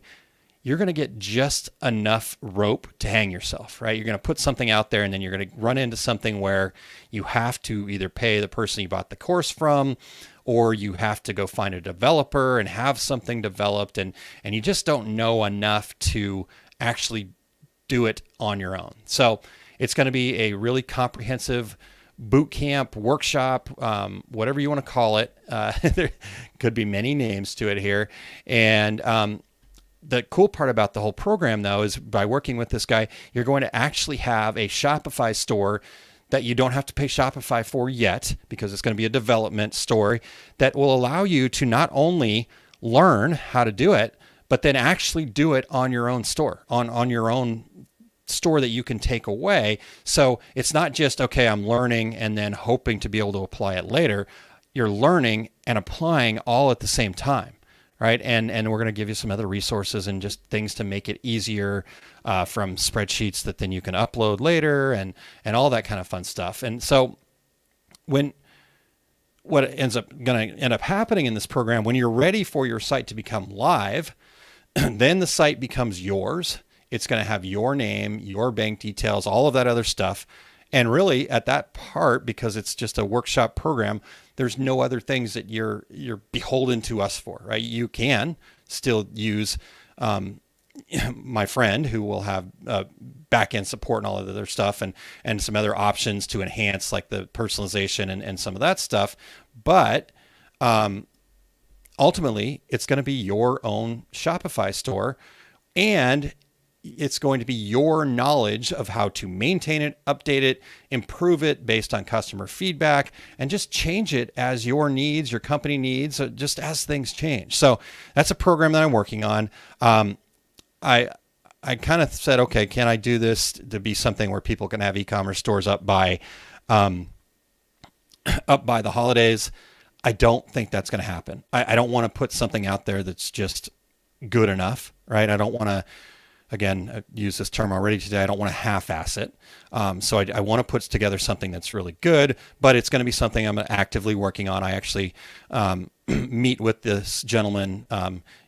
you're going to get just enough rope to hang yourself, right? You're going to put something out there and then you're going to run into something where you have to either pay the person you bought the course from, or you have to go find a developer and have something developed, and you just don't know enough to actually do it on your own. So it's going to be a really comprehensive boot camp, workshop, whatever you want to call it. There could be many names to it here. And the cool part about the whole program, though, is by working with this guy, you're going to actually have a Shopify store that you don't have to pay Shopify for yet, because it's going to be a development store that will allow you to not only learn how to do it, but then actually do it on your own store, on your own store that you can take away. So it's not just, okay, I'm learning and then hoping to be able to apply it later. You're learning and applying all at the same time. Right. And we're going to give you some other resources and just things to make it easier, from spreadsheets that then you can upload later and all that kind of fun stuff. And so what ends up going to end up happening in this program, when you're ready for your site to become live, then the site becomes yours. It's going to have your name, your bank details, all of that other stuff. And really at that part, because it's just a workshop program, there's no other things that you're beholden to us for, right? You can still use my friend who will have back-end support and all of the other stuff and some other options to enhance like the personalization and some of that stuff. But ultimately, it's going to be your own Shopify store, and it's going to be your knowledge of how to maintain it, update it, improve it based on customer feedback, and just change it as your needs, your company needs, just as things change. So that's a program that I'm working on. I kind of said, okay, can I do this to be something where people can have e-commerce stores up by the holidays? I don't think that's going to happen. I don't want to put something out there that's just good enough, right? I don't want to, again, I use this term already today, I don't want to half-ass it. So I want to put together something that's really good, but it's going to be something I'm actively working on. I actually meet with this gentleman.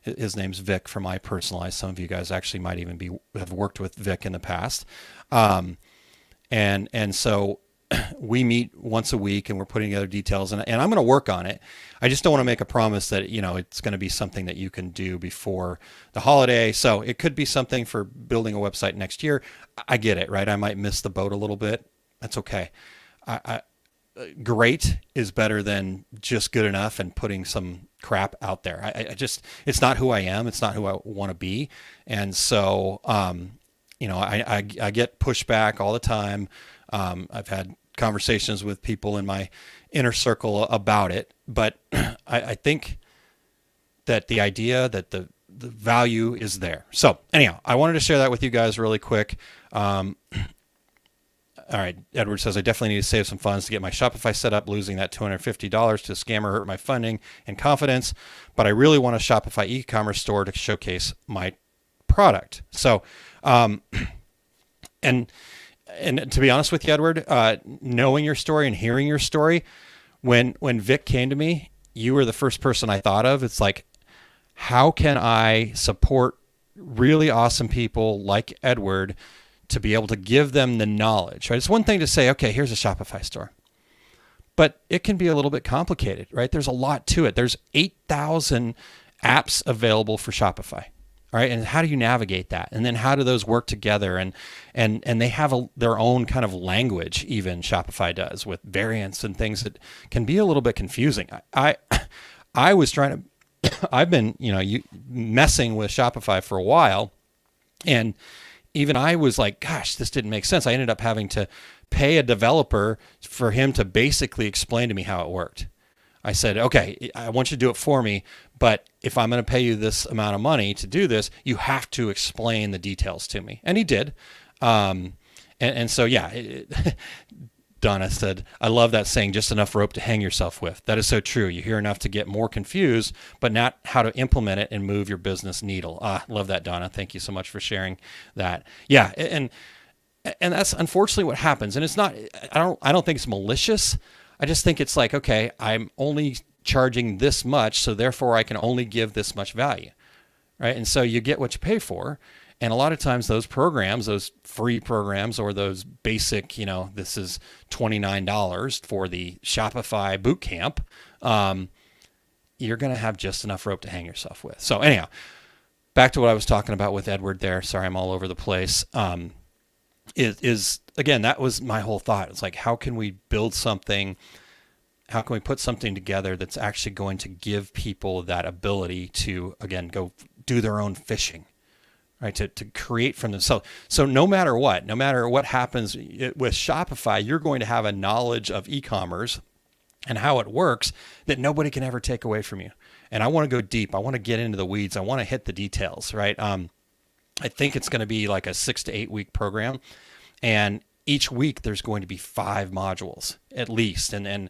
His name's Vic from iPersonalize. Some of you guys actually might even have worked with Vic in the past. And so we meet once a week and we're putting together details, and I'm going to work on it. I just don't want to make a promise that, it's going to be something that you can do before the holiday. So it could be something for building a website next year. I get it, right? I might miss the boat a little bit. That's okay. Great is better than just good enough and putting some crap out there. It's not who I am. It's not who I want to be. And so, I get pushback all the time. I've had conversations with people in my inner circle about it, but I think that the idea that the value is there. So anyhow, I wanted to share that with you guys really quick. all right, Edward says, I definitely need to save some funds to get my Shopify set up. Losing that $250 to a scammer hurt my funding and confidence, but I really want a Shopify e-commerce store to showcase my product. So, and to be honest with you, Edward, knowing your story and hearing your story, when Vic came to me, you were the first person I thought of. It's like, how can I support really awesome people like Edward to be able to give them the knowledge, right? It's one thing to say, okay, here's a Shopify store, but it can be a little bit complicated, right? There's a lot to it. There's 8,000 apps available for Shopify, right? And how do you navigate that? And then how do those work together? And they have their own kind of language, even Shopify does, with variants and things that can be a little bit confusing. I was trying to, I've been, messing with Shopify for a while, and even I was like, gosh, this didn't make sense. I ended up having to pay a developer for him to basically explain to me how it worked. I said, okay, I want you to do it for me, but if I'm going to pay you this amount of money to do this, you have to explain the details to me. And he did. And so, yeah, Donna said, I love that saying, just enough rope to hang yourself with. That is so true. You hear enough to get more confused, but not how to implement it and move your business needle. Love that, Donna. Thank you so much for sharing that. Yeah. And that's unfortunately what happens. And it's not, I don't think it's malicious. I just think it's like, okay, I'm only charging this much, so therefore I can only give this much value, right? And so you get what you pay for. And a lot of times those programs, those free programs, or those basic, this is $29 for the Shopify boot camp, you're going to have just enough rope to hang yourself with. So anyhow, back to what I was talking about with Edward there. Sorry, I'm all over the place. Is again, that was my whole thought. It's like, how can we build something? How can we put something together that's actually going to give people that ability to, again, go do their own fishing? Right, to create from themselves. So no matter what happens with Shopify, you're going to have a knowledge of e-commerce and how it works that nobody can ever take away from you. And I want to go deep. I want to get into the weeds. I want to hit the details, right? I think it's going to be like a 6 to 8 week program. And each week there's going to be 5 modules at least. And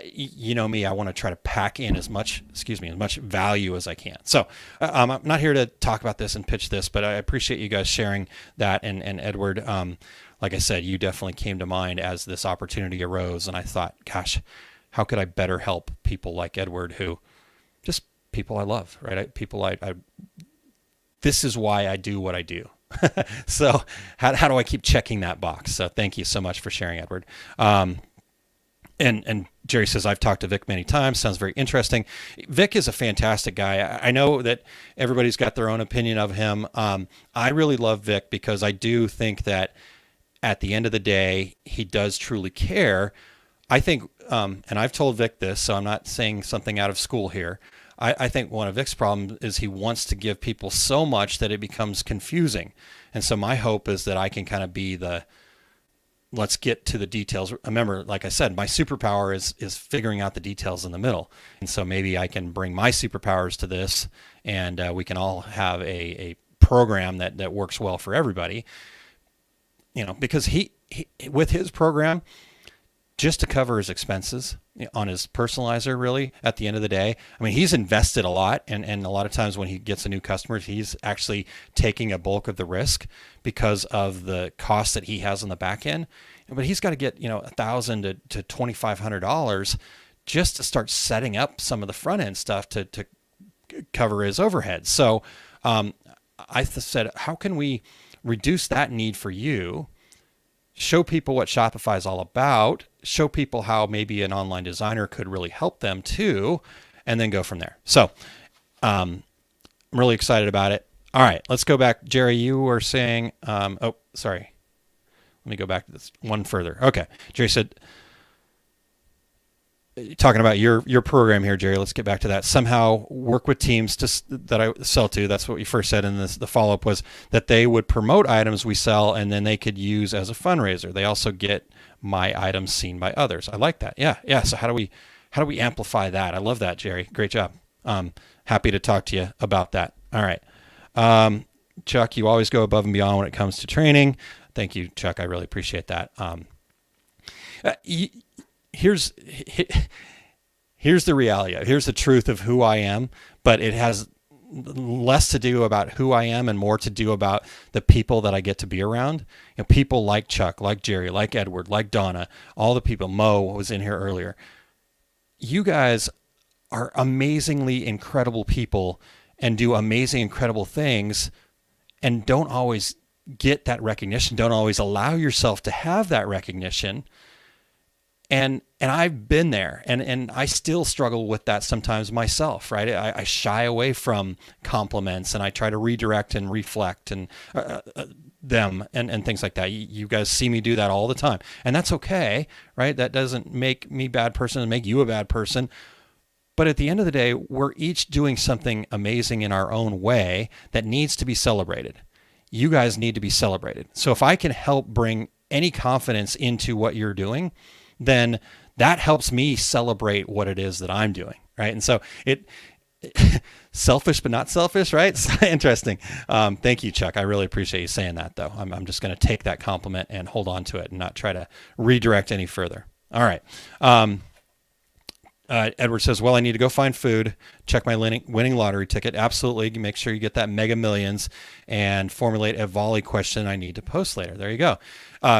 you know me, I want to try to pack in as much value as I can. So I'm not here to talk about this and pitch this, but I appreciate you guys sharing that. And Edward, like I said, you definitely came to mind as this opportunity arose. And I thought, gosh, how could I better help people like Edward, who just people I love, right? This is why I do what I do. So how do I keep checking that box? So thank you so much for sharing, Edward. And Jerry says, I've talked to Vic many times. Sounds very interesting. Vic is a fantastic guy. I know that everybody's got their own opinion of him. I really love Vic because I do think that at the end of the day, he does truly care. I think, and I've told Vic this, so I'm not saying something out of school here. I think one of Vic's problems is he wants to give people so much that it becomes confusing. And so my hope is that I can kind of be let's get to the details. Remember, like I said, my superpower is figuring out the details in the middle. And so maybe I can bring my superpowers to this, and we can all have a program that works well for everybody. Because he with his program, just to cover his expenses on his personalizer, really, at the end of the day, I mean, he's invested a lot. And a lot of times when he gets a new customer, he's actually taking a bulk of the risk because of the cost that he has on the back end. But he's got to get, $1,000 to $2,500 just to start setting up some of the front end stuff to cover his overhead. So I said, how can we reduce that need for you? Show people what Shopify is all about, show people how maybe an online designer could really help them too, and then go from there. So I'm really excited about it. All right, let's go back. Jerry, you were saying, sorry. Let me go back to this one further. Okay. Jerry said, talking about your program here, Jerry, let's get back to that. Somehow work with teams that I sell to. That's what you first said. And the follow-up was that they would promote items we sell and then they could use as a fundraiser. They also get my items seen by others. I like that. Yeah. So how do we amplify that? I love that, Jerry. Great job. Happy to talk to you about that. All right. Chuck, you always go above and beyond when it comes to training. thank you, Chuck. I really appreciate that. Here's the reality. Here's the truth of who I am, but it has less to do about who I am and more to do about the people that I get to be around. People like Chuck, like Jerry, like Edward, like Donna, all the people. Mo was in here earlier. You guys are amazingly incredible people and do amazing, incredible things, and don't always get that recognition, don't always allow yourself to have that recognition. And I've been there, and I still struggle with that sometimes myself, right? I shy away from compliments, and I try to redirect and reflect and them and things like that. You guys see me do that all the time, and that's okay, right? That doesn't make me a bad person and make you a bad person. But at the end of the day, we're each doing something amazing in our own way that needs to be celebrated. You guys need to be celebrated. So if I can help bring any confidence into what you're doing, then that helps me celebrate what it is that I'm doing, right? And so selfish but not selfish, right? It's interesting. Thank you, Chuck. I really appreciate you saying that, though. I'm just going to take that compliment and hold on to it and not try to redirect any further. All right. Edward says, well, I need to go find food, check my winning lottery ticket. Absolutely. Make sure you get that Mega Millions and formulate a volley question I need to post later. There you go.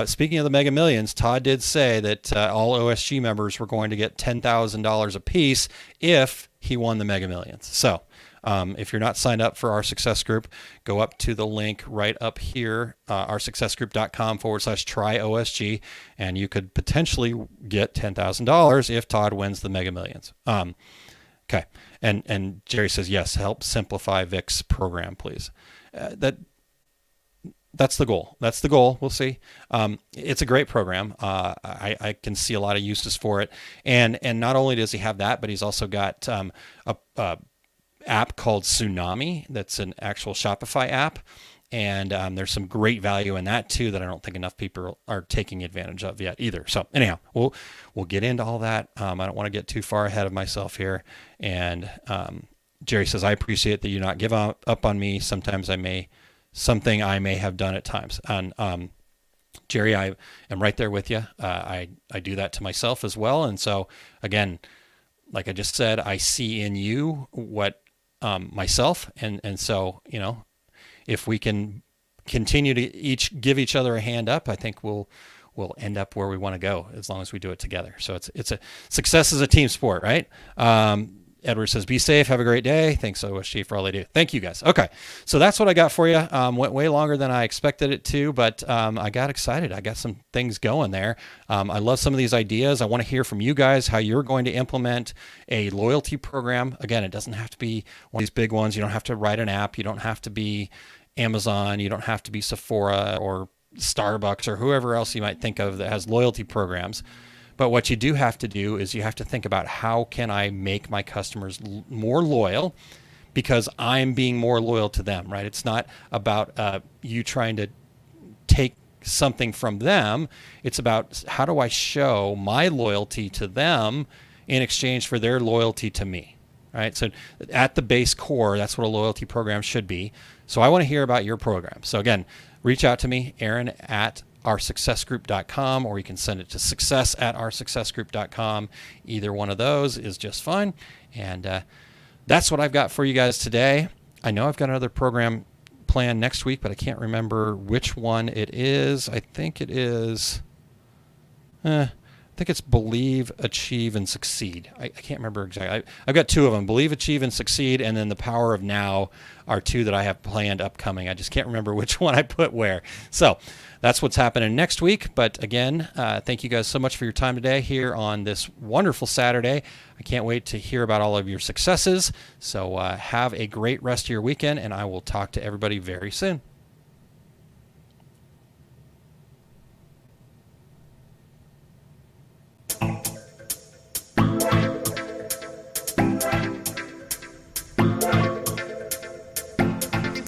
Speaking of the Mega Millions, Todd did say that all OSG members were going to get $10,000 a piece if he won the Mega Millions. So if you're not signed up for our success group, go up to the link right up here, oursuccessgroup.com/tryOSG, and you could potentially get $10,000 if Todd wins the Mega Millions. Okay. And Jerry says, yes, help simplify Vic's program, please. That's the goal. That's the goal. We'll see. It's a great program. I can see a lot of uses for it. And not only does he have that, but he's also got a app called Tsunami. That's an actual Shopify app. And there's some great value in that too that I don't think enough people are taking advantage of yet either. So anyhow, we'll get into all that. I don't want to get too far ahead of myself here. And Jerry says, I appreciate that you not give up on me. Sometimes I may have done at times. And Jerry, I am right there with you. I do that to myself as well. And so again, like I just said, I see in you what myself. And so, if we can continue to each give each other a hand up, I think we'll end up where we want to go as long as we do it together. So it's a success as a team sport, right? Edward says, be safe. Have a great day. Thanks, OSG, for all they do. Thank you, guys. Okay. So that's what I got for you. Went way longer than I expected it to, but I got excited. I got some things going there. I love some of these ideas. I want to hear from you guys how you're going to implement a loyalty program. Again, it doesn't have to be one of these big ones. You don't have to write an app. You don't have to be Amazon. You don't have to be Sephora or Starbucks or whoever else you might think of that has loyalty programs. But what you do have to do is you have to think about how can I make my customers more loyal because I'm being more loyal to them, right? It's not about you trying to take something from them. It's about how do I show my loyalty to them in exchange for their loyalty to me, right? So at the base core, that's what a loyalty program should be. So I want to hear about your program. So again, reach out to me, Aaron at oursuccessgroup.com, or you can send it to success@oursuccessgroup.com. Either one of those is just fine. And that's what I've got for you guys today. I know I've got another program planned next week, but I can't remember which one it is. I think it is... I think it's Believe, Achieve, and Succeed. I can't remember exactly. I've got two of them, Believe, Achieve, and Succeed, and then The Power of Now are two that I have planned upcoming. I just can't remember which one I put where. So that's what's happening next week. But again, thank you guys so much for your time today here on this wonderful Saturday. I can't wait to hear about all of your successes. So have a great rest of your weekend, and I will talk to everybody very soon.